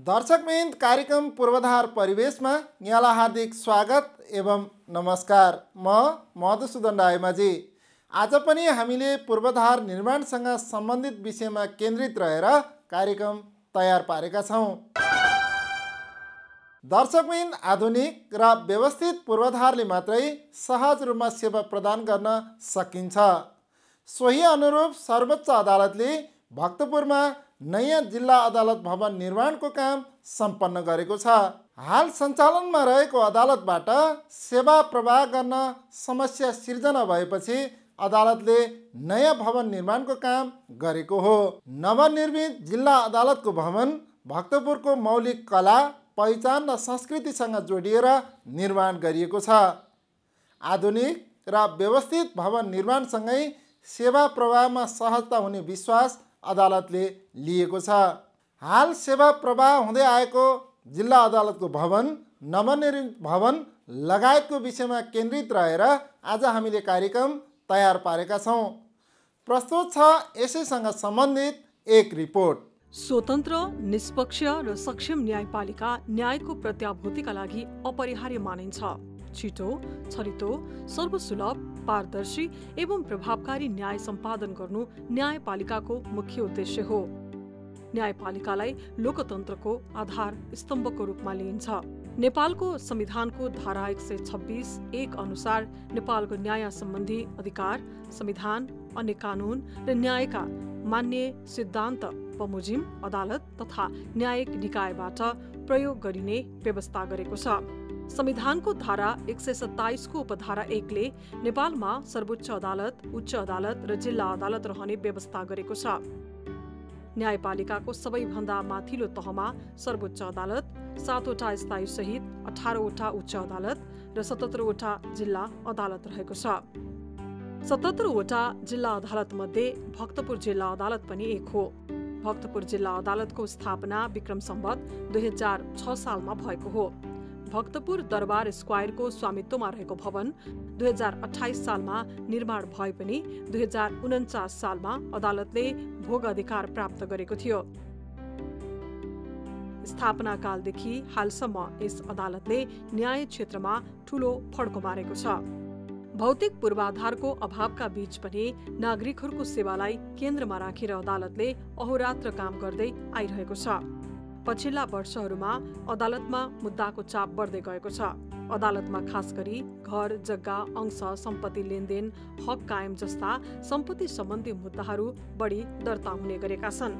दर्शकवृन्द, कार्यक्रम पूर्वाधार परिवेशमा यहाँलाई हार्दिक स्वागत एवं नमस्कार। म मधुसूदन रायमाझी। आज पनि हामीले पूर्वाधार निर्माणसँग सम्बन्धित विषयमा केन्द्रित रहेर कार्यक्रम तयार पारेका छौँ। दर्शकवृन्द, आधुनिक र व्यवस्थित पूर्वाधारले मात्रै सहज रूपमा सेवा प्रदान गर्न सकिन्छ। सोही अनुरूप सर्वोच्च अदालतले भक्तपुरमा नयाँ जिल्ला अदालत भवन निर्माणको काम सम्पन्न गरेको छ। हाल सञ्चालनमा रहेको अदालतबाट सेवा प्रवाह गर्न समस्या सिर्जना भएपछि अदालतले नयाँ भवन निर्माणको काम गरेको हो। नवनिर्मित जिल्ला अदालतको भवन भक्तपुरको मौलिक कला, पहिचान र संस्कृतिसँग जोडिएर निर्माण गरिएको छ। आधुनिक र व्यवस्थित भवन निर्माणसँगै सेवा प्रवाहमा सहजता हुने विश्वास अदालतले लिएको छ। हाल सेवा प्रवाह हुँदै आएको जिल्ला अदालतको भवन, नवनिर्मित भवन लगायतको विषयमा केन्द्रित रहेर आज हामीले कार्यक्रम तयार पारेका छौँ। प्रस्तुत छ यसैसँग सम्बन्धित एक रिपोर्ट। स्वतन्त्र, निष्पक्ष र सक्षम न्यायपालिका न्यायको प्रत्याभूतिका लागि अपरिहार्य मानिन्छ। छिटो, छरितो, सर्वसुलभ, पारदर्शी एवं प्रभावकारी न्याय सम्पादन गर्नु न्यायपालिकाको मुख्य उद्देश्य हो। न्यायपालिकालाई लोकतन्त्रको आधार स्तम्भको रूपमा लिइन्छ। नेपालको संविधानको धारा 126(1) अनुसार नेपालको न्याय सम्बन्धी अधिकार संविधान, अन्य कानून र न्यायका मान्य सिद्धान्त बमोजिम अदालत तथा न्यायिक निकायबाट प्रयोग गरिने व्यवस्था गरेको छ। संविधानको धारा 127 को उपधारा 1 ले नेपालमा सर्वोच्च अदालत, उच्च अदालत र जिल्ला अदालत रहने व्यवस्था गरेको छ। न्यायपालिकाको सबैभन्दा माथिल्लो तहमा सर्वोच्च अदालत, 7 वटा स्थायी सहित 18 वटा उच्च अदालत र 77 वटा जिल्ला अदालत रहेको छ। 77 वटा जिल्ला अदालत मध्ये भक्तपुर जिल्ला अदालत पनि एक हो। भक्तपुर जिल्ला अदालतको स्थापना विक्रम सम्वत 2006 सालमा भएको हो। भक्तपुर दरबार स्क्वायरको स्वामित्वमा रहेको भवन 2028 सालमा निर्माण भए पनि 2049 सालमा अदालतले भोग अधिकार प्राप्त गरेको थियो। स्थापना कालदेखि हालसम्म यस अदालतले न्याय क्षेत्रमा ठूलो फड्को मारेको छ। भौतिक पूर्वाधारको अभावका बीच पनि नागरिकहरूको सेवालाई केन्द्रमा राखेर अदालतले अहोरात्र काम गर्दै आइरहेको छ। पछिल्ला वर्षहरूमा अदालतमा मुद्दाको चाप बढ्दै गएको छ। अदालतमा खास गरी घर, जग्गा, अंश, सम्पत्ति लेनदेन, हक कायम जस्ता सम्पत्ति सम्बन्धी मुद्दाहरू बढी दर्ता हुने गरेका छन्।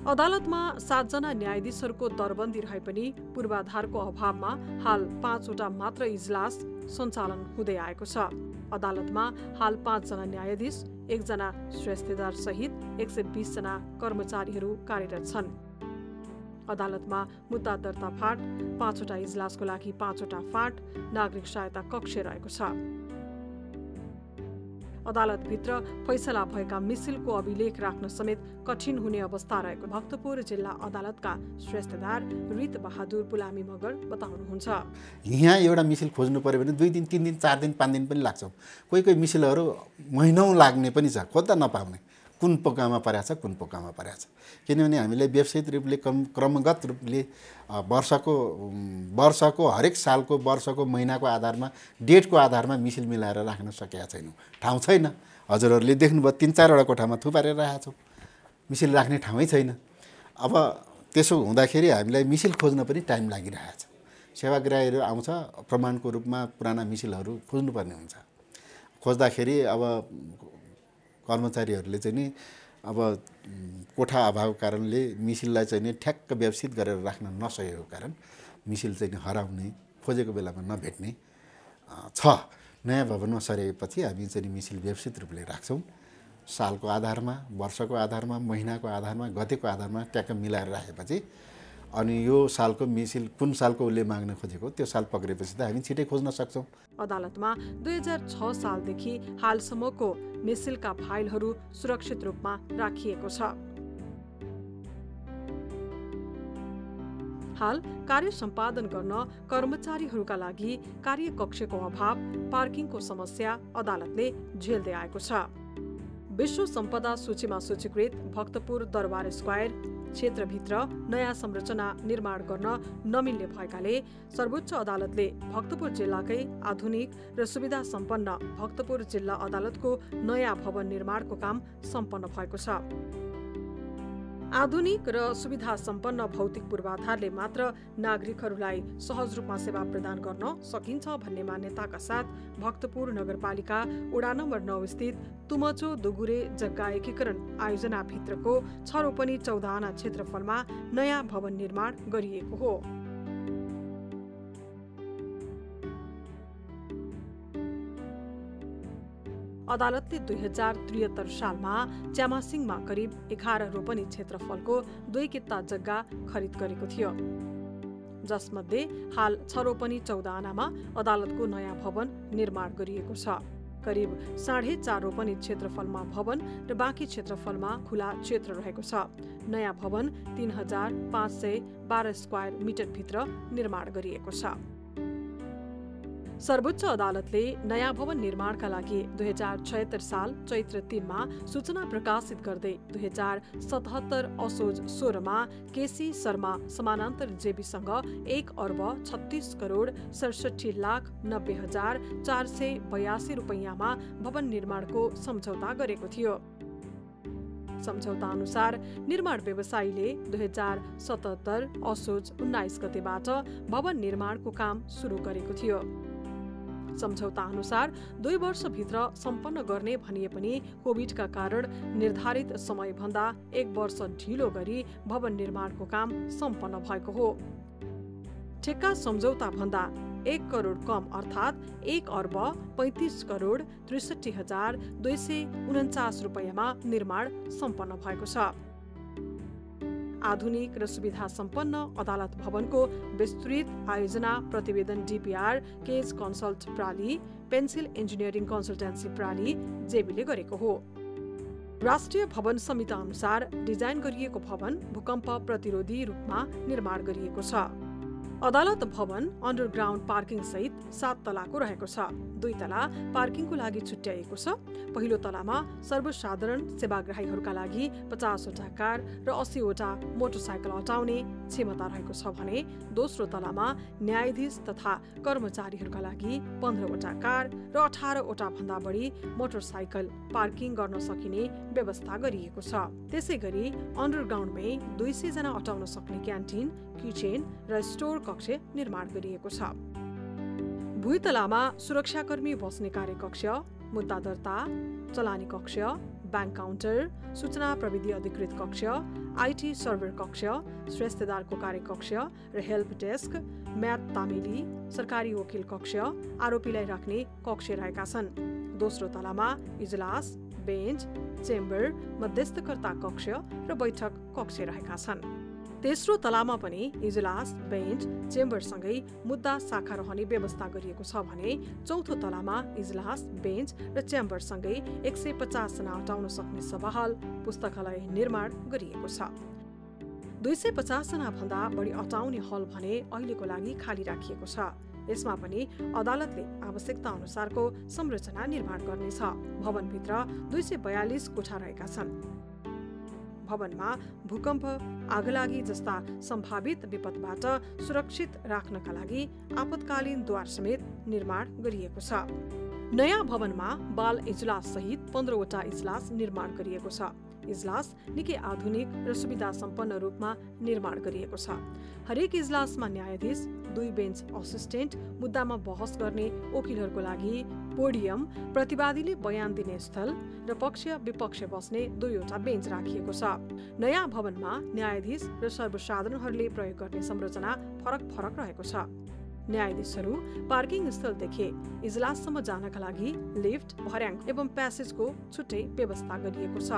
अदालतमा 7 जना न्यायाधीशहरूको दरबन्दी रहे पनि पूर्वाधारको अभावमा हाल 5 वटा मात्र इजलास सञ्चालन हुँदै आएको छ। अदालतमा हाल 5 जना न्यायाधीश, 1 जना श्रेष्ठदार सहित 120 जना कर्मचारीहरू कार्यरत छन्। अदालतमा मुद्दा दर्ता फाँट, 5 वटा इजलासको लागि 5 वटा फाँट, नागरिक सहायता कक्ष रहेको छ। अदालतभित्र फैसला भएका मिसिलको अभिलेख राख्न समेत कठिन हुने अवस्था रहेको भक्तपुर जिल्ला अदालतका श्रेष्ठदार रीत बहादुर पुलामी मगर बताउनुहुन्छ। यहाँ एउटा मिसिल खोज्नु पर्यो भने 2 दिन, 3 दिन, 4 दिन, 5 दिन पनि लाग्छ। कोही मिसिलहरू महिनौँ लाग्ने पनि छ, खोज्दा नपाउने। कुन पोकामा परेको छ, कुन पोकामा परेको छ। किनभने हामीले व्यवसायिक रूपले क्रमगत रूपले वर्षको हरेक सालको वर्षको महिनाको आधारमा, डेटको आधारमा मिसिल मिलाएर राख्न सकेका छैनौँ। ठाउँ छैन। हजुरहरूले देख्नुभयो 3-4 वटा कोठामा थुपारेर राखेका छौँ। मिसिल राख्ने ठाउँै छैन। अब त्यसो हुँदाखेरि हामीलाई मिसिल खोज्न पनि टाइम लागिरहेछ। सेवाग्राहीहरू आउँछ, प्रमाणको रूपमा पुराना मिसिलहरू खोज्नुपर्ने हुन्छ। खोज्दाखेरि अब कर्मचारीहरूले चाहिँ नि अब कोठा अभावको कारणले मिसिललाई चाहिँ नि ठ्याक्क व्यवस्थित गरेर राख्न नसकेको कारण मिसिल चाहिँ नि हराउने, खोजेको बेलामा नभेट्ने छ। नयाँ भवनमा सरेपछि हामी चाहिँ मिसिल व्यवस्थित रूपले राख्छौँ। सालको आधारमा, वर्षको आधारमा, महिनाको आधारमा, गतेको आधारमा ट्याक्क मिलाएर राखेपछि अनि यो सालको मिसिल कुन सालको उसले माग्न खोजेको त्यो साल पक्रेपछि त हामी छिटै खोज्न सक्छौँ। अदालतमा 2006 सालदेखि हालसम्मको मिसिलका फाइलहरू सुरक्षित रूपमा राखिएको छ। हाल कार्य सम्पादन गर्न कर्मचारीहरूका लागि कार्यकक्षको अभाव, पार्किङको समस्या अदालतले झेल्दै आएको छ। विश्व सम्पदा सूचीमा सूचीकृत भक्तपुर दरबार स्क्वायर क्षेत्रभित्र नयाँ संरचना निर्माण गर्न नमिल्ने भएकाले सर्वोच्च अदालतले भक्तपुर जिल्लाकै आधुनिक र सुविधा सम्पन्न भक्तपुर जिल्ला अदालतको नयाँ भवन निर्माणको काम सम्पन्न भएको छ। आधुनिक र सुविधा सम्पन्न भौतिक पूर्वाधारले मात्र नागरिकहरूलाई सहज रूपमा सेवा प्रदान गर्न सकिन्छ भन्ने मान्यताका साथ भक्तपुर नगरपालिका वडा नम्बर 9 स्थित तुमचो दुगुरे जग्गा एकीकरण आयोजनाभित्रको 6 रोपनी 14 आना क्षेत्रफलमा नयाँ भवन निर्माण गरिएको हो। अदालतले 2073 सालमा च्यामासिङमा करिब 11 रोपनी क्षेत्रफलको 2 कित्ता जग्गा खरिद गरेको थियो, जसमध्ये हाल 6 रोपनी 14 आनामा अदालतको नयाँ भवन निर्माण गरिएको छ। करिब 4.5 रोपनी क्षेत्रफलमा भवन र बाँकी क्षेत्रफलमा खुला क्षेत्र रहेको छ। नयाँ भवन 3512 स्क्वायर मिटर भित्र निर्माण गरिएको छ। सर्वोच्च अदालतले नयाँ भवन निर्माणका लागि 2076 साल चैत्र 3 मा सूचना प्रकाशित गर्दै 2077 असोज 16 मा केसी शर्मा समानान्तर जेबीसँग 1 अर्ब 36 करोड 67 लाख 90 हजार 482 रुपैयाँमा भवन निर्माणको सम्झौता गरेको थियो। सम्झौता अनुसार निर्माण व्यवसायीले 2077 असोज 19 गतेबाट भवन निर्माणको काम सुरु गरेको थियो। सम्झौता अनुसार 2 वर्षभित्र सम्पन्न गर्ने भनिए पनि कोभिडका कारण निर्धारित समयभन्दा 1 वर्ष ढिलो गरी भवन निर्माणको काम सम्पन्न भएको हो। ठेक्का सम्झौता भन्दा 1 करोड कम अर्थात् 1 अर्ब 35 करोड 63 हजार 249 रुपैयाँमा निर्माण सम्पन्न भएको छ। आधुनिक र सुविधा सम्पन्न अदालत भवनको विस्तृत आयोजना प्रतिवेदन डीपीआर केज कन्सल्ट प्राली पेन्सिल इन्जिनियरिङ कन्सल्टेन्सी प्राली जेबीले गरेको हो। राष्ट्रिय भवन संहिता अनुसार डिजाइन गरिएको भवन भूकम्प प्रतिरोधी रूपमा निर्माण गरिएको छ। अदालत भवन अन्डरग्राउन्ड पार्किङ सहित 7 तलाको रहेको छ। 2 तला पार्किङको लागि छुट्याइएको छ। पहिलो तलामा सर्वसाधारण सेवाग्राहीहरूका लागि 50 वटा कार र 80 वटा मोटरसाइकल अटाउने क्षमता रहेको छ भने दोस्रो तलामा न्यायाधीश तथा कर्मचारीहरूका लागि 15 वटा कार र 18 वटा भन्दा बढी मोटरसाइकल पार्किङ गर्न सकिने व्यवस्था गरिएको छ। त्यसैगरी अन्डरग्राउन्डमै 200 जना अटाउन सक्ने क्यान्टिन, किचन र स्टोर कक्ष निर्माण गरिएको छ। भुइँतलामा सुरक्षाकर्मी बस्ने कार्यकक्ष, मुद्दा दर्ता, चलानी कक्ष, ब्याङ्क काउन्टर, सूचना प्रविधि अधिकृत कक्ष, आइटी सर्भर कक्ष, श्रेष्ठदारको कार्यकक्ष र हेल्प डेस्क, म्याद तामेली, सरकारी वकिल कक्ष, आरोपीलाई राख्ने कक्ष रहेका छन्। दोस्रो तलामा इजलास, बेन्च, चेम्बर, मध्यस्थकर्ता कक्ष र बैठक कक्ष रहेका छन्। तेस्रो तलामा पनि इजलास, बेन्च, चेम्बरसँगै मुद्दा शाखा रहने व्यवस्था गरिएको छ भने चौथो तलामा इजलास, बेन्च र चेम्बरसँगै 150 जना अटाउन सक्ने सभाहाल, पुस्तकालय निर्माण गरिएको छ। 250 जना भन्दा बढी अटाउने हल भने अहिलेको लागि खाली राखिएको छ। यसमा पनि अदालतले आवश्यकता अनुसारको संरचना निर्माण गर्नेछ। भवनभित्र 242 कोठा रहेका छन्। भवनमा भूकम्प, आगलागी जस्ता सम्भावित विपदबाट सुरक्षित राख्नका लागि आपतकालीन द्वार समेत निर्माण गरिएको छ। नयाँ भवनमा बाल इजलास सहित 15 वटा इजलास निर्माण गरिएको छ। इजलास निकै आधुनिक र सुविधा सम्पन्न रूपमा निर्माण गरिएको छ। हरेक इजलासमा न्यायाधीश, 2 बेन्च असिस्टेन्ट, मुद्दामा बहस गर्ने वकिलहरूको लागि पोडियम, प्रतिवादीले बयान दिने स्थल र पक्ष विपक्ष बस्ने 2 वटा बेन्च राखिएको छ। नयाँ भवनमा न्यायाधीश र सर्वसाधारणहरूले प्रयोग गर्ने संरचना फरक रहेको छ। न्यायाधीशहरू पार्किङ स्थलदेखि इजलाससम्म जानका लागि लिफ्ट, भर्याङ एवं प्यासेजको छुट्टै व्यवस्था गरिएको छ।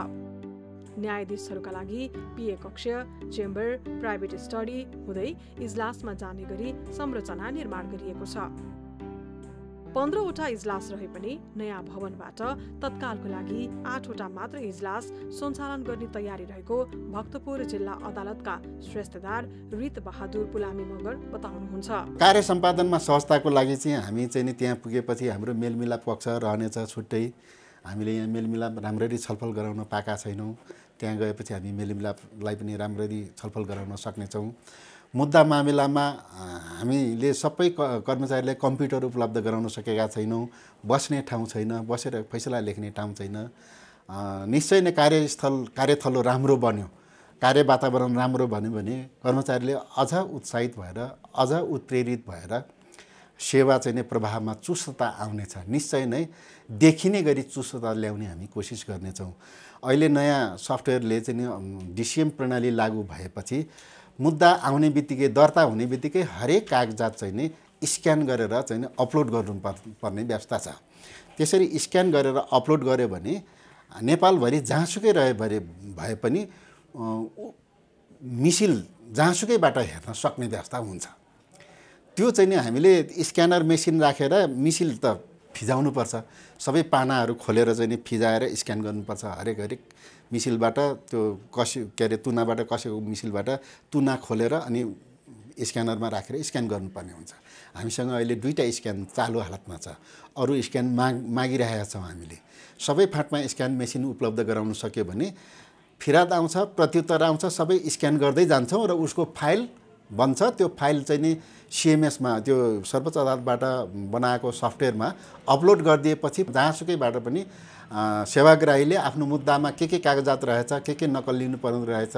न्यायाधीशहरूका लागि पीए कक्ष, चेम्बर, प्राइभेट स्टडी हुँदै इजलासमा जाने गरी संरचना निर्माण गरिएको छ। 15 वटा इजलास रहे पनि नयाँ भवनबाट तत्कालको लागि 8 वटा मात्र इजलास सञ्चालन गर्ने तयारी रहेको भक्तपुर जिल्ला अदालतका श्रेष्ठदार रित बहादुर पुलामी मगर बताउनुहुन्छ। कार्य सम्पादनमा सहजताको लागि चाहिँ हामी चाहिँ त्यहाँ पुगेपछि हाम्रो मेलमिलाप कक्ष रहनेछ छुट्टै। हामीले यहाँ मेलमिलाप राम्ररी छलफल गराउन पाएका छैनौँ। त्यहाँ गएपछि हामी मेलमिलापलाई पनि राम्ररी छलफल गराउन सक्नेछौँ। मुद्दा मामिलामा हामीले सबै कर्मचारीलाई कम्प्युटर उपलब्ध गराउन सकेका छैनौँ। बस्ने ठाउँ छैन, बसेर फैसला लेख्ने ठाउँ छैन। निश्चय नै कार्यथलो राम्रो बन्यो, कार्य वातावरण राम्रो बन्यो भने कर्मचारीले अझ उत्साहित भएर, अझ उत्प्रेरित भएर सेवा चाहिँ नै प्रवाहमा चुस्तता आउनेछ। निश्चय नै देखिने गरी चुस्तता ल्याउने हामी कोसिस गर्नेछौँ। अहिले नयाँ सफ्टवेयरले चाहिँ डिसिएम प्रणाली लागू भएपछि मुद्दा आउने बित्तिकै, दर्ता हुने बित्तिकै हरेक कागजात चाहिँ नि स्क्यान गरेर चाहिँ अपलोड गर्नुपर्ने व्यवस्था छ। त्यसरी स्क्यान गरेर अपलोड गर्यो भने नेपालभरि जहाँसुकै भए पनि मिसिल जहाँसुकैबाट हेर्न सक्ने व्यवस्था हुन्छ। त्यो चाहिँ नि हामीले स्क्यानर मेसिन राखेर मिसिल त फिजाउनुपर्छ, सबै पानाहरू खोलेर चाहिँ नि फिजाएर स्क्यान गर्नुपर्छ। हरेक मिसिलबाट त्यो तुनाबाट कसेको मिसिलबाट तुना खोलेर अनि स्क्यानरमा राखेर स्क्यान गर्नुपर्ने हुन्छ। हामीसँग अहिले 2टा स्क्यान चालु हालतमा छ, अरू स्क्यान मागिरहेका छौँ हामीले। सबै फाँटमा स्क्यान मेसिन उपलब्ध गराउन सक्यो भने फिर्याद आउँछ, प्रत्युत्तर आउँछ, सबै स्क्यान गर्दै जान्छौँ र उसको फाइल बन्छ। त्यो फाइल चाहिँ नि सिएमएसमा, त्यो सर्वोच्च अदालतबाट बनाएको सफ्टवेयरमा अपलोड गरिदिएपछि जहाँसुकैबाट पनि सेवाग्राहीले आफ्नो मुद्दामा के कागजात रहेछ, के नकल लिनुपर्ने रहेछ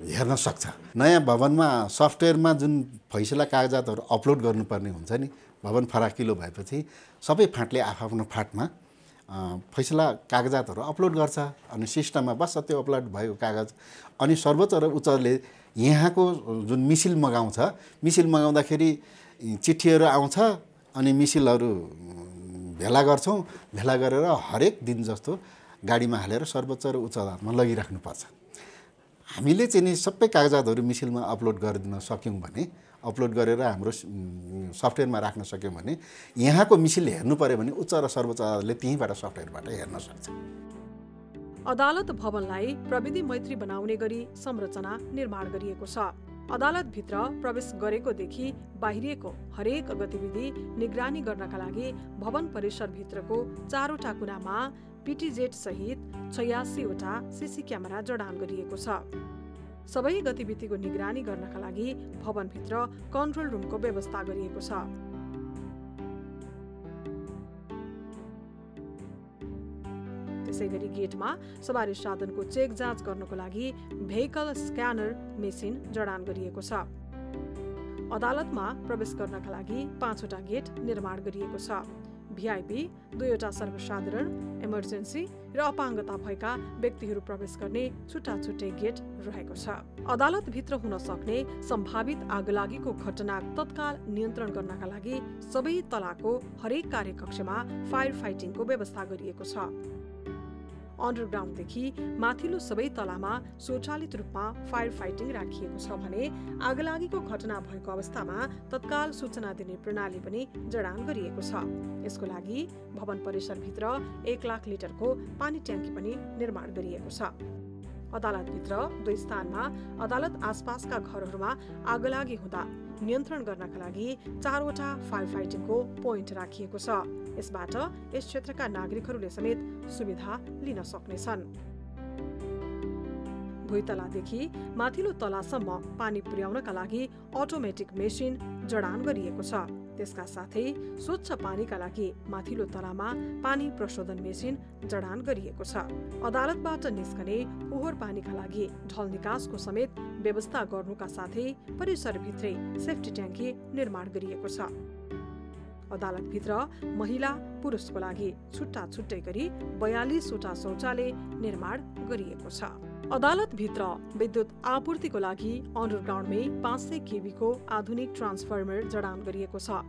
हेर्न सक्छ। नयाँ भवनमा सफ्टवेयरमा जुन फैसला कागजातहरू अपलोड गर्नुपर्ने हुन्छ नि, भवन फराकिलो भएपछि सबै फाँटले आफ्नो फाँटमा फैसला कागजातहरू अपलोड गर्छ अनि सिस्टममा बस्छ त्यो अपलोड भएको कागज। अनि सर्वोच्च र उच्चले यहाँको जुन मिसिल मगाउँछ, मिसिल मगाउँदाखेरि चिठीहरू आउँछ अनि मिसिलहरू भेला गर्छौँ। भेला गरेर हरेक दिन जस्तो गाडीमा हालेर सर्वोच्च र उच्च अदालतमा लगिराख्नुपर्छ। हामीले चाहिँ नि सबै कागजातहरू मिसिलमा अपलोड गरिदिन सक्यौँ भने, अपलोड गरेर हाम्रो सफ्टवेयरमा राख्न सक्यौँ भने यहाँको मिसिल हेर्नु पर्यो भने उच्च र सर्वोच्च अदालतले त्यहीँबाट सफ्टवेयरबाट हेर्न सक्छ। अदालत भवनलाई प्रविधि मैत्री बनाउने गरी संरचना निर्माण गरिएको छ। अदालतभित्र प्रवेश गरेकोदेखि बाहिरिएको हरेक गतिविधि निगरानी गर्नका लागि भवन परिसरभित्रको 4वटा कुनामा पिटिजेट सहित 86वटा सीसी क्यामेरा जडान गरिएको छ। सबै गतिविधिको निगरानी गर्नका लागि भवनभित्र कन्ट्रोल रुमको व्यवस्था गरिएको छ। त्यसैगरी गेटमा सवारी साधनको चेक जाँच गर्नको लागि भेहिकल स्क्यानर मेसिन जडान गरिएको छ। अदालतमा प्रवेश गर्नका लागि 5वटा गेट निर्माण गरिएको छ। भिआइपी, 2वटा सर्वसाधारण, इमर्जेन्सी र अपाङ्गता भएका व्यक्तिहरू प्रवेश गर्ने छुट्टै गेट रहेको छ। अदालतभित्र हुन सक्ने सम्भावित आगलागीको घटना तत्काल नियन्त्रण गर्नका लागि सबै तलाको हरेक कार्यकक्षमा फायर फाइटिङको व्यवस्था गरिएको छ। अन्डरग्राउन्डदेखि माथिल्लो सबै तलामा स्वचालित रूपमा फायर फाइटिङ राखिएको छ भने आगलागीको घटना भएको अवस्थामा तत्काल सूचना दिने प्रणाली पनि जडान गरिएको छ। यसको लागि भवन परिसरभित्र 1 लाख लिटरको पानी ट्याङ्की पनि निर्माण गरिएको छ। अदालतभित्र 2 स्थानमा अदालत आसपासका घरहरूमा आगलागी हुँदा नियन्त्रण गर्नका लागि 4वटा फायर फाइटिङको पोइन्ट राखिएको छ। यसबाट यस क्षेत्रका नागरिकहरूले समेत सुविधा लिन सक्नेछन्। भुइँतलादेखि माथिल्लो तलासम्म पानी पुर्याउनका लागि अटोमेटिक मेसिन जडान गरिएको छ। त्यसका साथै स्वच्छ पानीका लागि माथिल्लो तलामा पानी प्रशोधन मेसिन जडान गरिएको छ। अदालतबाट निस्कने फोहोर पानीका लागि ढल निकासको समेत व्यवस्था गर्नुका साथै परिसरभित्रै सेफ्टी ट्याङ्की निर्माण गरिएको छ। अदालतभित्र महिला पुरुषको लागि छुट्टै गरी 42वटा शौचालय निर्माण गरिएको छ। अदालतभित्र विद्युत आपूर्तिको लागि अन्डरग्राउन्डमै 500 केबीको आधुनिक ट्रान्सफर्मर जडान गरिएको छ।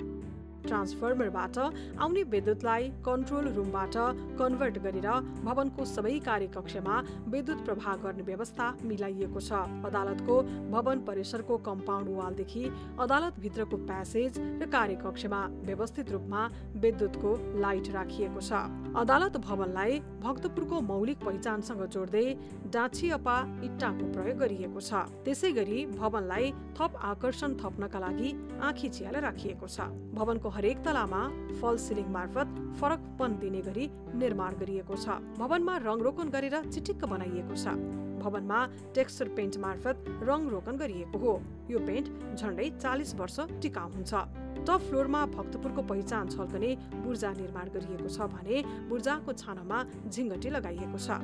ट्रान्सफर्मरबाट आउने विद्युतलाई कन्ट्रोल रुमबाट कन्भर्ट गरेर भवनको सबै कार्यकक्षमा विद्युत प्रवाह गर्ने व्यवस्था मिलाइएको छ। अदालतको भवन परिसरको कम्पाउन्ड वालदेखि अदालतभित्रको प्यासेज र कार्यकक्षमा व्यवस्थित रूपमा विद्युतको लाइट राखिएको छ। अदालत भवनलाई भक्तपुरको मौलिक पहिचानसँग जोड्दै डाँछिअपा इट्टाको प्रयोग गरिएको छ। त्यसैगरी भवनलाई थप आकर्षण थप्नका लागि आँखी चियाला राखिएको छ। भवनको हरेक तलामा फल सिलिङ मार्फत फरकपन दिने गरी निर्माण गरिएको छ। भवनमा रङरोगन गरेर चिटिक्क बनाइएको छ। भवनमा टेक्सचर पेन्ट मार्फत रङरोगन गरिएको हो। यो पेन्ट झन्डै 40 वर्ष टिकाउ हुन्छ। टप फ्लोरमा भक्तपुरको पहिचान झल्कने बुर्जा निर्माण गरिएको छ भने बुर्जाको छानामा झिङ्गटी लगाइएको छ।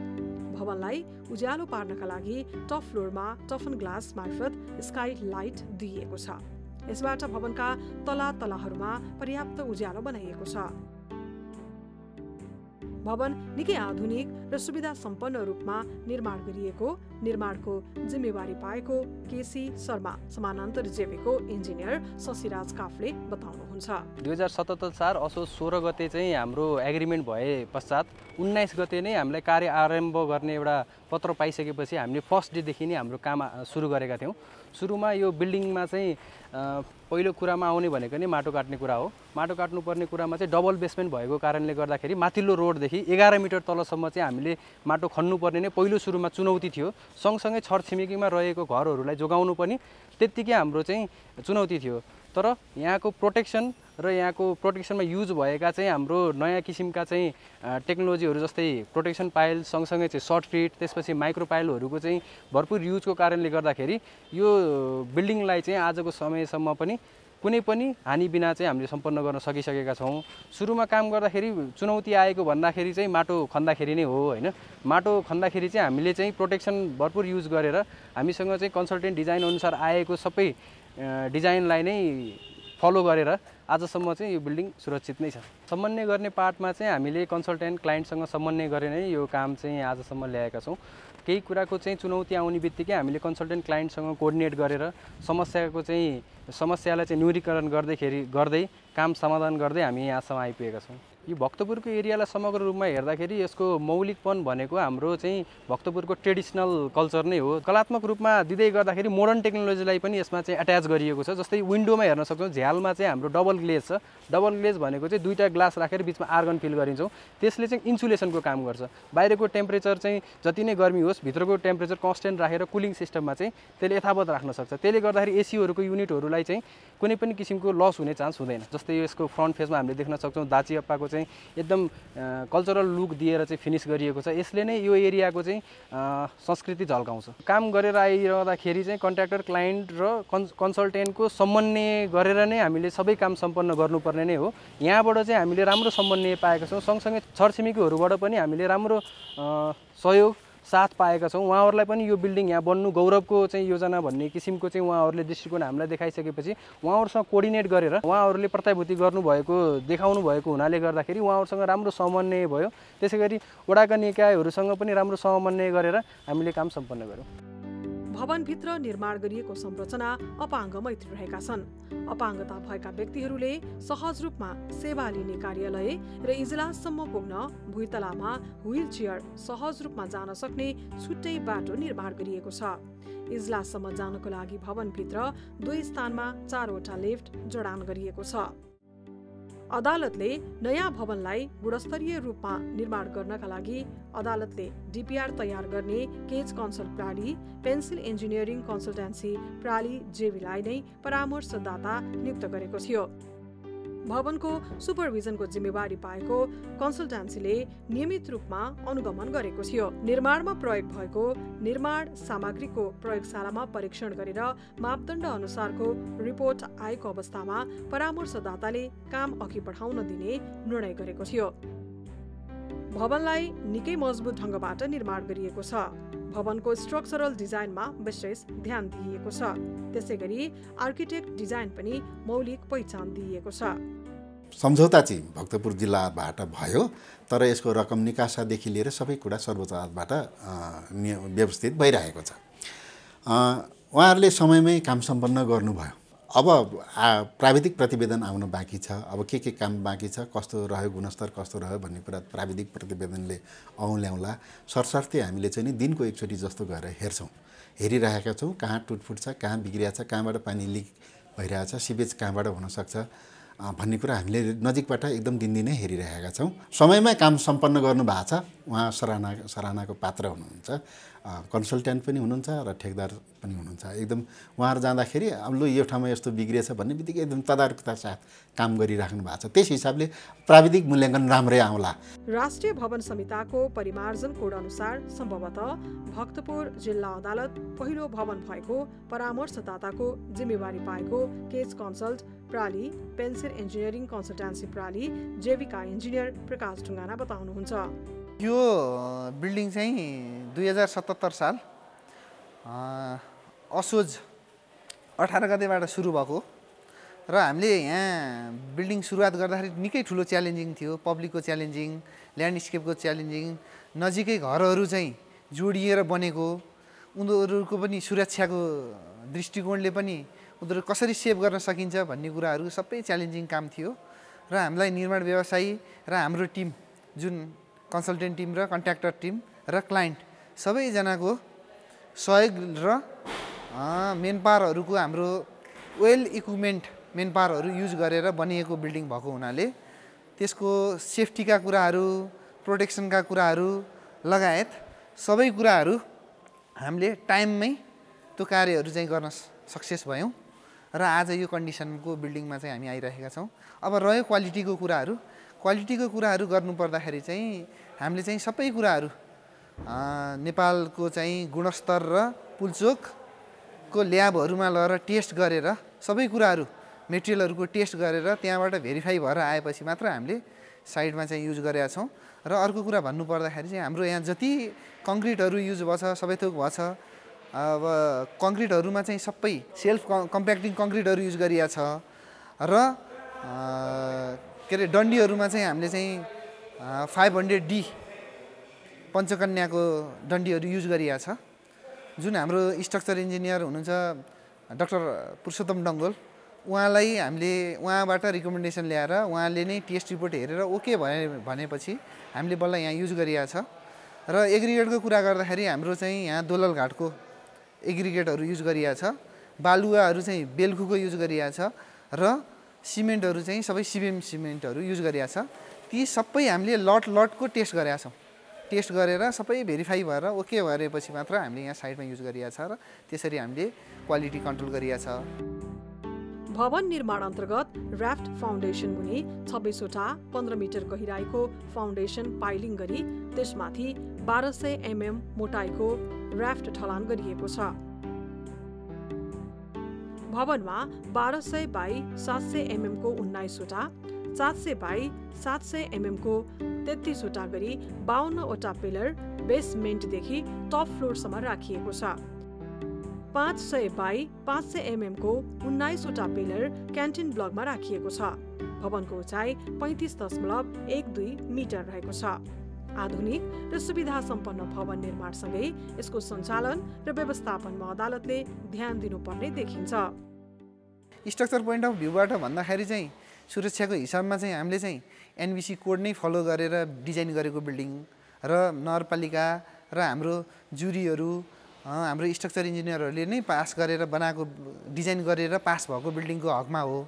भवनलाई उज्यालो पार्नका लागि टप फ्लोरमा टफन ग्लास मार्फत स्काई लाइट दिइएको छ। यसबाट भवनका तलाहरूमा पर्याप्त उज्यालो बनाइएको छ। भवन निकै आधुनिक र सुविधा सम्पन्न रूपमा निर्माण गरिएको निर्माणको जिम्मेवारी पाएको केसी शर्मा समानान्तर जेवेको इन्जिनियर शशिराज काफले बताउनुहुन्छ। 2077 साल असोज 16 गते चाहिँ हाम्रो एग्रिमेन्ट भए पश्चात 19 गते नै हामीलाई कार्य आरम्भ गर्ने एउटा पत्र पाइसकेपछि हामीले फर्स्ट डेदेखि नै हाम्रो काम सुरु गरेका थियौँ। सुरुमा यो बिल्डिङमा चाहिँ पहिलो कुरामा आउने भनेको नै माटो काट्ने कुरा हो। माटो काट्नुपर्ने कुरामा चाहिँ डबल बेसमेन्ट भएको कारणले गर्दाखेरि माथिल्लो रोडदेखि 11 मिटर तलसम्म चाहिँ हामीले माटो खन्नुपर्ने नै पहिलो सुरुमा चुनौती थियो। सँगसँगै छरछिमेकीमा रहेको घरहरूलाई जोगाउनु पनि त्यत्तिकै हाम्रो चाहिँ चुनौती थियो। तर यहाँको प्रोटेक्सन र यहाँको प्रोटेक्सनमा युज भएका चाहिँ हाम्रो नयाँ किसिमका चाहिँ टेक्नोलोजीहरू जस्तै प्रोटेक्सन पाइल सँगसँगै चाहिँ सर्ट फिट त्यसपछि माइक्रो पाइलहरूको चाहिँ भरपुर युजको कारणले गर्दाखेरि यो बिल्डिङलाई चाहिँ आजको समयसम्म पनि कुनै पनि हानि बिना चाहिँ हामीले सम्पन्न गर्न सकिसकेका छौँ। सुरुमा काम गर्दाखेरि चुनौती आएको भन्दाखेरि चाहिँ माटो खन्दाखेरि नै हो होइन। माटो खन्दाखेरि चाहिँ हामीले चाहिँ प्रोटेक्सन भरपुर युज गरेर हामीसँग चाहिँ कन्सल्टेन्ट डिजाइन अनुसार आएको सबै डिजाइनलाई नै फलो गरेर आजसम्म चाहिँ यो बिल्डिङ सुरक्षित नै छ। समन्वय गर्ने पार्टमा चाहिँ हामीले कन्सल्टेन्ट क्लाइन्टसँग समन्वय गरेर नै यो काम चाहिँ आजसम्म ल्याएका छौँ। केही कुराको चाहिँ चुनौती आउने बित्तिकै हामीले कन्सल्टेन्ट क्लाइन्टसँग कोअर्डिनेट गरेर समस्यालाई चाहिँ न्यूनीकरण गर्दै काम समाधान गर्दै हामी यहाँसम्म आइपुगेका छौँ। यो भक्तपुरको एरियालाई समग्र रूपमा हेर्दाखेरि यसको मौलिकपन भनेको हाम्रो चाहिँ भक्तपुरको ट्रेडिसनल कल्चर नै हो। कलात्मक रूपमा दिँदै गर्दाखेरि मोडर्न टेक्नोलोजीलाई पनि यसमा चाहिँ एट्याच गरिएको छ। जस्तै विन्डोमा हेर्न सक्छौँ झ्यालमा चाहिँ हाम्रो डबल ग्लेज छ। डबल ग्लेज भनेको चाहिँ दुईवटा ग्लास राखेर बिचमा आर्गन फिल गरिन्छौँ। त्यसले चाहिँ इन्सुलेसनको काम गर्छ। बाहिरको टेम्परेचर चाहिँ जति नै गर्मी होस् भित्रको टेम्परेचर कन्स्टेन्ट राखेर कुलिङ सिस्टममा चाहिँ त्यसले यथावत राख्न सक्छ। त्यसले गर्दाखेरि एसीहरूको युनिटहरूलाई चाहिँ कुनै पनि किसिमको लस हुने चान्स हुँदैन। जस्तै यसको फ्रन्ट फेसमा हामीले देख्न सक्छौँ दाचियप्पाको चाहिँ एकदम कल्चरल लुक दिएर चाहिँ फिनिस गरिएको छ। यसले नै यो एरियाको चाहिँ संस्कृति झल्काउँछ। काम गरेर आइरहँदाखेरि चाहिँ कन्ट्र्याक्टर क्लाइन्ट र कन्सल्टेन्टको समन्वय गरेर नै हामीले सबै काम सम्पन्न गर्नुपर्ने नै हो। यहाँबाट चाहिँ हामीले राम्रो समन्वय पाएका छौँ। सँगसँगै छरछिमेकीहरूबाट पनि हामीले राम्रो सहयोग साथ पाएका छौँ। उहाँहरूलाई पनि यो बिल्डिङ यहाँ बन्नु गौरवको चाहिँ योजना भन्ने किसिमको चाहिँ उहाँहरूले दृष्टिकोण हामीलाई देखाइसकेपछि उहाँहरूसँग कोअर्डिनेट गरेर उहाँहरूले प्रत्याभूति गर्नुभएको देखाउनु भएको हुनाले गर्दाखेरि उहाँहरूसँग राम्रो समन्वय भयो। त्यसै गरी वडाका निकायहरूसँग पनि राम्रो समन्वय गरेर हामीले काम सम्पन्न गऱ्यौँ। भवनभित्र निर्माण गरिएको संरचना अपाङ्ग मैत्री रहेका छन्। अपाङ्गता भएका व्यक्तिहरूले सहज रूपमा सेवा लिने कार्यालय र इजलाससम्म पुग्न भुइँतलामा व्हील चेयर सहज रूपमा जान सक्ने छुट्टै बाटो निर्माण गरिएको छ। इजलाससम्म जानको लागि भवनभित्र 2 स्थानमा 4वटा लिफ्ट जडान गरिएको छ। अदालतले नयाँ भवनलाई गुणस्तरीय रूपमा निर्माण गर्नका लागि अदालतले डिपिआर तयार गर्ने केज कन्सल्ट प्राली पेन्सिल इन्जिनियरिङ कन्सल्टेन्सी प्राली जेवीलाई नै परामर्शदाता नियुक्त गरेको थियो। भवनको सुपरभिजनको जिम्मेवारी पाएको कन्सल्टेन्सीले नियमित रूपमा अनुगमन गरेको थियो। निर्माणमा प्रयोग भएको निर्माण सामग्रीको प्रयोगशालामा परीक्षण गरेर मापदण्ड अनुसारको रिपोर्ट आएको अवस्थामा परामर्शदाताले काम अघि बढाउन दिने निर्णय गरेको थियो। भवनलाई निकै मजबुत ढङ्गबाट निर्माण गरिएको छ। भवनको स्ट्रक्चरल डिजाइनमा विशेष ध्यान दिइएको छ। त्यसैगरी आर्किटेक्ट डिजाइन पनि मौलिक पहिचान दिइएको छ। सम्झौता चाहिँ भक्तपुर जिल्लाबाट भयो, तर यसको रकम निकासादेखि लिएर सबै कुरा सर्वोच्च अदालतबाट व्यवस्थित भइरहेको छ। उहाँहरूले समयमै काम सम्पन्न गर्नुभयो। अब प्राविधिक प्रतिवेदन आउन बाँकी छ। अब के काम बाँकी छ, कस्तो रह्यो, गुणस्तर कस्तो रह्यो भन्ने कुरा प्राविधिक प्रतिवेदनले ल्याउला। सरसर्ती हामीले चाहिँ नि दिनको एकचोटि जस्तो गएर हेर्छौँ, हेरिरहेका छौँ कहाँ टुटफुट छ, कहाँ बिग्रिया छ, कहाँबाट पानी लिक भइरहेछ, सिवेज कहाँबाट हुनसक्छ भन्ने कुरा हामीले नजिकबाट एकदम दिनदिनै हेरिरहेका छौँ। समयमै काम सम्पन्न गर्नु भएको छ, उहाँ सराहनाको पात्र हुनुहुन्छ। कन्सल्ट्यान्ट पनि हुनुहुन्छ र ठेकदार पनि हुनुहुन्छ। एकदम उहाँहरू जाँदाखेरि अब लु यो ठाउँमा यस्तो बिग्रिएछ भन्ने बित्तिकै एकदम तदारुकता साथ काम गरिराख्नु भएको छ। त्यस हिसाबले प्राविधिक मूल्याङ्कन राम्रै आउला। राष्ट्रिय भवन संहिताको परिमार्जन कोड अनुसार सम्भवतः भक्तपुर जिल्ला अदालत पहिलो भवन भएको परामर्शदाताको जिम्मेवारी पाएको केस कन्सल्ट प्राली, पेन्सिल इन्जिनियरिङ कन्सल्टेन्सी प्राली, जेविका इन्जिनियर प्रकाश ढुङ्गाना बताउनुहुन्छ। यो बिल्डिङ चाहिँ 2077 साल असोज 18 गतेबाट सुरु भएको र हामीले यहाँ बिल्डिङ सुरुवात गर्दाखेरि निकै ठुलो च्यालेन्जिङ थियो। पब्लिकको च्यालेन्जिङ, ल्यान्डस्केपको च्यालेन्जिङ, नजिकै घरहरू चाहिँ जोडिएर बनेको, उनीहरूको पनि सुरक्षाको दृष्टिकोणले पनि उनीहरू कसरी सेभ गर्न सकिन्छ भन्ने कुराहरू सबै च्यालेन्जिङ काम थियो र हामीलाई निर्माण व्यवसायी र हाम्रो टिम, जुन कन्सल्टेन्ट टिम र कन्ट्र्याक्टर टिम र क्लाइन्ट सबैजनाको सहयोग र मेनपावरहरूको हाम्रो वेल इक्विपमेन्ट मेनपावरहरू युज गरेर बनिएको बिल्डिङ भएको हुनाले त्यसको सेफ्टीका कुराहरू, प्रोटेक्सनका कुराहरू लगायत सबै कुराहरू हामीले टाइममै त्यो कार्यहरू चाहिँ गर्न सक्सेस भयौँ र आज यो कन्डिसनको बिल्डिङमा चाहिँ हामी आइरहेका छौँ। अब रह्यो क्वालिटीको कुराहरू गर्नुपर्दाखेरि चाहिँ हामीले चाहिँ सबै कुराहरू नेपालको चाहिँ गुणस्तर र पुल्चोकको ल्याबहरूमा लगेर टेस्ट गरेर सबै कुराहरू मेटेरियलहरूको टेस्ट गरेर त्यहाँबाट भेरिफाई भएर आएपछि मात्र हामीले साइडमा चाहिँ युज गरेका छौँ। र अर्को कुरा भन्नुपर्दाखेरि चाहिँ हाम्रो यहाँ जति कङ्क्रिटहरू युज भएको छ सबै थोक भएको छ। अब कङ्क्रिटहरूमा चाहिँ सबै सेल्फ कम्प्याक्टिङ कङ्क्रिटहरू युज गरिएको छ र के अरे डन्डीहरूमा चाहिँ हामीले चाहिँ 500D पञ्चकन्याको डन्डीहरू युज गरिएको छ। जुन हाम्रो स्ट्रक्चर इन्जिनियर हुनुहुन्छ डाक्टर पुरुषोत्तम डङ्गोल, उहाँबाट रिकमेन्डेसन ल्याएर उहाँले नै टेस्ट रिपोर्ट हेरेर ओके भनेपछि हामीले बल्ल यहाँ युज गरिएको छ। र एग्रिगेटको कुरा गर्दाखेरि हाम्रो चाहिँ यहाँ दोललघाटको एग्रिगेटहरू युज गरिएको छ, बालुवाहरू चाहिँ बेलखुको युज गरिएको छ र सिमेन्टहरू चाहिँ सबै सिबिएम सिमेन्टहरू युज गरिएको छ। ती सबै हामीले लटको टेस्ट गरेका छौँ। टेस्ट गरेर सबै भेरिफाई भएर ओके भएपछि मात्र हामीले यहाँ साइडमा युज गरिएको छ र त्यसरी हामीले क्वालिटी कन्ट्रोल गरिएको छ। भवन निर्माण अन्तर्गत ऱ्याफ्ट फाउन्डेसन मुनि 26 वटा 15 मिटर गहिराईको फाउन्डेसन पाइलिङ गरी त्यसमाथि 1200 mm मोटाइको ऱ्याफ्ट ढलान गरिएको छ। भवनमा 1200 बाई 700 mm को 19 वटा, 700 बाई 700 mm को 33 वटा गरी 52 वटा पिलर बेसमेन्टदेखि टप फ्लोरसम्म राखिएको छ। 500 बाई 500 mm को 19 वटा पिलर क्यान्टिन ब्लकमा राखिएको छ। भवनको उचाइ 35.12 मिटर रहेको छ। आधुनिक र सुविधा सम्पन्न भवन निर्माणसँगै यसको सञ्चालन र व्यवस्थापनमा अदालतले ध्यान दिनुपर्ने देखिन्छ। स्ट्रक्चर पोइन्ट अफ भ्यूबाट भन्दाखेरि चाहिँ सुरक्षाको हिसाबमा चाहिँ हामीले चाहिँ एनबिसी कोड नै फलो गरेर डिजाइन गरेको बिल्डिङ र नगरपालिका र हाम्रो जुरीहरू हाम्रो स्ट्रक्चर इन्जिनियरहरूले नै पास गरेर बनाएको डिजाइन गरेर पास भएको बिल्डिङको हकमा हो।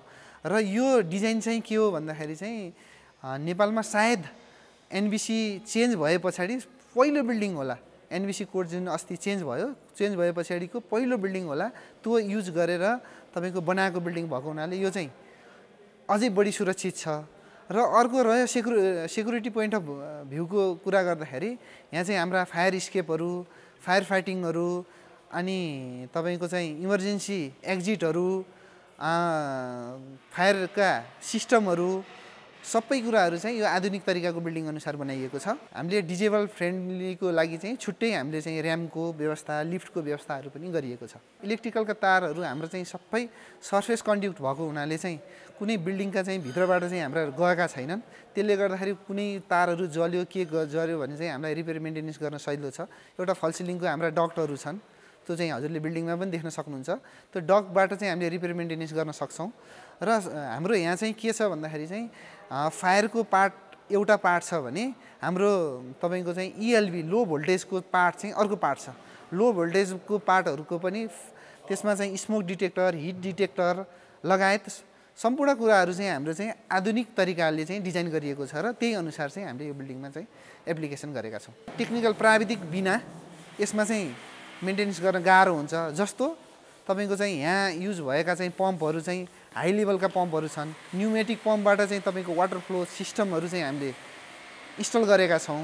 र यो डिजाइन चाहिँ के हो भन्दाखेरि चाहिँ नेपालमा सायद एनबिसी चेन्ज भए पछाडि पहिलो बिल्डिङ होला। एनबिसी कोड जुन अस्ति चेन्ज भए पछाडिको पहिलो बिल्डिङ होला, त्यो युज गरेर तपाईँको बनाएको बिल्डिङ भएको हुनाले यो चाहिँ अझै बढी सुरक्षित छ। र अर्को रह्यो सेक्युरिटी पोइन्ट अफ भ्यूको कुरा गर्दाखेरि यहाँ चाहिँ हाम्रा फायर स्केपहरू, फायर फाइटिङहरू, अनि तपाईँको चाहिँ इमर्जेन्सी एक्जिटहरू, फायरका सिस्टमहरू सबै कुराहरू चाहिँ यो आधुनिक तरिकाको बिल्डिङ अनुसार बनाइएको छ। हामीले डिजेबल फ्रेन्डलीको लागि चाहिँ छुट्टै हामीले चाहिँ ऱ्याम्पको व्यवस्था, लिफ्टको व्यवस्थाहरू पनि गरिएको छ। इलेक्ट्रिकलका तारहरू हाम्रो चाहिँ सबै सर्फेस कन्ड्युक्ट भएको हुनाले चाहिँ कुनै बिल्डिङका चाहिँ भित्रबाट चाहिँ हाम्रा गएका छैनन्। त्यसले गर्दाखेरि कुनै तारहरू जल्यो जल्यो भने चाहिँ हामीलाई रिपेयर मेन्टेनेन्स गर्न सजिलो छ। एउटा फल सिलिङको हाम्रा डक्टहरू छन्, त्यो चाहिँ हजुरले बिल्डिङमा पनि देख्न सक्नुहुन्छ। त्यो डकबाट चाहिँ हामीले रिपेयर मेन्टेनेन्स गर्न सक्छौँ। र हाम्रो यहाँ चाहिँ के छ भन्दाखेरि चाहिँ फायरको एउटा पार्ट छ भने हाम्रो तपाईँको चाहिँ इएलबी लो भोल्टेजको पार्ट चाहिँ अर्को पार्ट छ। लो भोल्टेजको पार्टहरूको पनि त्यसमा चाहिँ स्मोक डिटेक्टर, हिट डिटेक्टर लगायत सम्पूर्ण कुराहरू चाहिँ हाम्रो चाहिँ आधुनिक तरिकाले चाहिँ डिजाइन गरिएको छ र त्यही अनुसार चाहिँ हामीले यो बिल्डिङमा चाहिँ एप्लिकेसन गरेका छौँ। टेक्निकल प्राविधिक बिना यसमा चाहिँ मेन्टेनेन्स गर्न गाह्रो हुन्छ। जस्तो तपाईँको चाहिँ यहाँ युज भएका चाहिँ पम्पहरू चाहिँ हाई लेभलका पम्पहरू छन्। न्युमेटिक पम्पबाट चाहिँ तपाईँको वाटर फ्लो सिस्टमहरू चाहिँ हामीले इन्स्टल गरेका छौँ।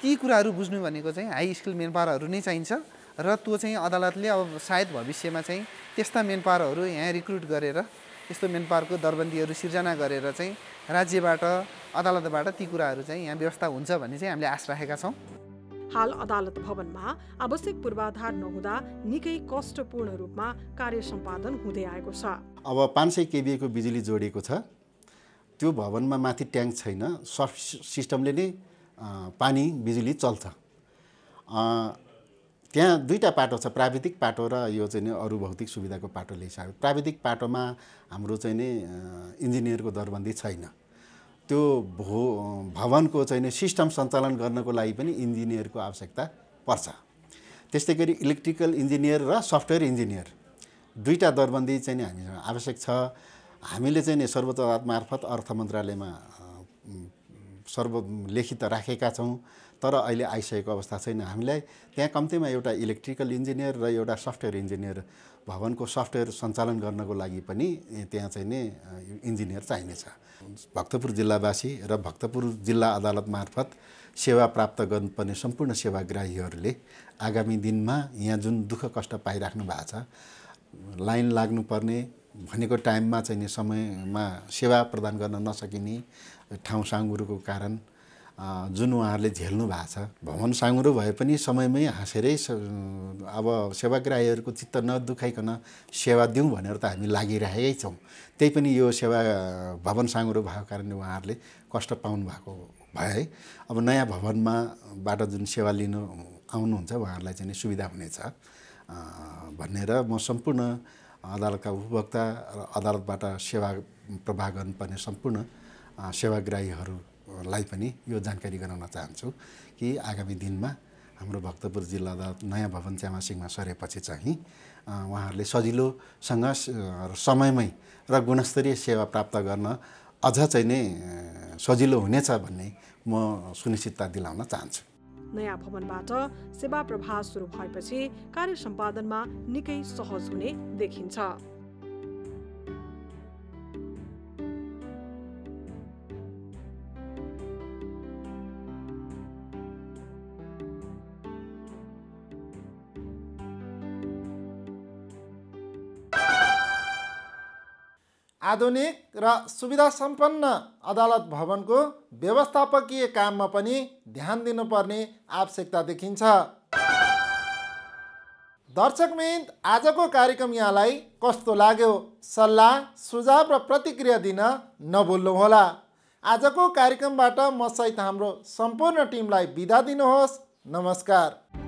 ती कुराहरू बुझ्नु भनेको चाहिँ हाई स्किल मेन पावरहरू नै चाहिन्छ र त्यो चाहिँ अदालतले अब सायद भविष्यमा चाहिँ त्यस्ता मेन पावरहरू यहाँ रिक्रुट गरेर त्यस्तो मेन पावरको दरबन्दीहरू सिर्जना गरेर चाहिँ राज्यबाट अदालतबाट ती कुराहरू चाहिँ यहाँ व्यवस्था हुन्छ भन्ने चाहिँ हामीले आश राखेका छौँ। हाल अदालत भवनमा आवश्यक पूर्वाधार नहुँदा निकै कष्टपूर्ण रूपमा कार्य सम्पादन हुँदै आएको छ। अब 500 kVA को बिजुली जोडिएको छ। त्यो भवनमा माथि ट्याङ्क छैन, सफ्ट सिस्टमले नै पानी बिजुली चल्छ। त्यहाँ दुईटा पाटो छ, प्राविधिक पाटो र यो चाहिँ नि अरू भौतिक सुविधाको पाटोले हिसाब। प्राविधिक पाटोमा हाम्रो चाहिँ नि इन्जिनियरको दरबन्दी छैन। त्यो भवनको चाहिँ नि सिस्टम सञ्चालन गर्नको लागि पनि इन्जिनियरको आवश्यकता पर्छ। त्यस्तै गरी इलेक्ट्रिकल इन्जिनियर र सफ्टवेयर इन्जिनियर दुईटा दरबन्दी चाहिँ नि हामीसँग आवश्यक छ। हामीले चाहिँ नि सर्वोच्च अदालत मार्फत अर्थ मन्त्रालयमा सर्वलिखित राखेका छौँ, तर अहिले आइसकेको अवस्था छैन। हामीलाई त्यहाँ कम्तीमा एउटा इलेक्ट्रिकल इन्जिनियर र एउटा सफ्टवेयर इन्जिनियर भवनको सफ्टवेयर सञ्चालन गर्नको लागि पनि त्यहाँ चाहिँ नि इन्जिनियर चाहिनेछ। भक्तपुर जिल्लावासी र भक्तपुर जिल्ला अदालत मार्फत सेवा प्राप्त गर्नुपर्ने सम्पूर्ण सेवाग्राहीहरूले आगामी दिनमा यहाँ जुन दुःख कष्ट पाइराख्नु भएको छ, लाइन लाग्नुपर्ने भनेको टाइममा चाहिँ नि समयमा सेवा प्रदान गर्न नसकिने ठाउँ साँघुरोको कारण जुन उहाँहरूले झेल्नु भएको छ, भवन साँघुरो भए पनि समयमै हाँसेरै अब सेवाग्राहीहरूको चित्त नदुखाइकन सेवा दिउँ भनेर त हामी लागिरहेकै छौँ। त्यही पनि यो सेवा भवन साँघुरो भएको कारणले उहाँहरूले कष्ट पाउनु भएको भए अब नयाँ भवनमाबाट जुन सेवा लिनु आउनुहुन्छ उहाँहरूलाई चाहिँ सुविधा हुनेछ भनेर म सम्पूर्ण अदालतका उपभोक्ता र अदालतबाट सेवा प्रवाह गर्नुपर्ने सम्पूर्ण सेवाग्राहीहरूलाई पनि यो जानकारी गराउन चाहन्छु कि आगामी दिनमा हाम्रो भक्तपुर जिल्ला अदालत नयाँ भवन च्यामासिङमा सरेपछि चाहिँ उहाँहरूले सजिलोसँग समयमै र गुणस्तरीय सेवा प्राप्त गर्न अझ चाहिँ नै सजिलो हुनेछ भन्ने म सुनिश्चितता दिलाउन चाहन्छु। नयाँ भवनबाट सेवा प्रवाह सुरु भएपछि कार्य सम्पादनमा निकै सहज हुने देखिन्छ। आधुनिक र सुविधा सम्पन्न अदालत भवनको व्यवस्थापकीय काममा पनि ध्यान दिनुपर्ने आवश्यकता देखिन्छ। दर्शकवृन्द, आजको कार्यक्रम यहाँलाई कस्तो लाग्यो? सल्लाह, सुझाव र प्रतिक्रिया दिन नभुल्नुहोला। आजको कार्यक्रमबाट म सहित हाम्रो सम्पूर्ण टिमलाई बिदा दिनुहोस्। नमस्कार।